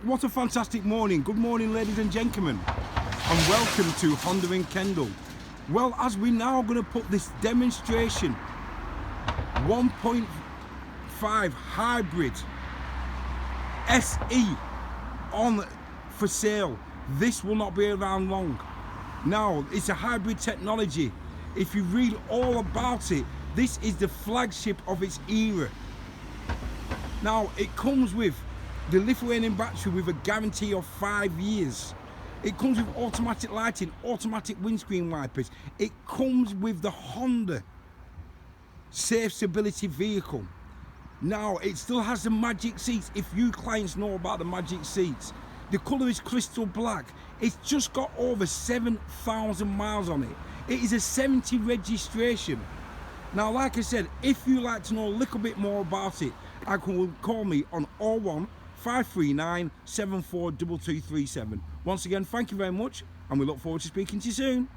What a fantastic morning. Good morning, ladies and gentlemen, and welcome to Honda in Kendal. Well, as we're now going to put this demonstration 1.5 hybrid SE on for sale. This will not be around long. Now, it's a hybrid technology. If you read all about it, this is the flagship of its era. Now, it comes with the lithium battery with a guarantee of 5 years. It comes with automatic lighting, automatic windscreen wipers. It comes with the Honda Safe Stability vehicle. Now, it still has the magic seats. If you clients know about the magic seats, the colour is crystal black. It's just got over 7,000 miles on it. It is a 70 registration. Now, like I said, if you like to know a little bit more about it, I can call me on 01 539 742237. Once again, thank you very much, and we look forward to speaking to you soon.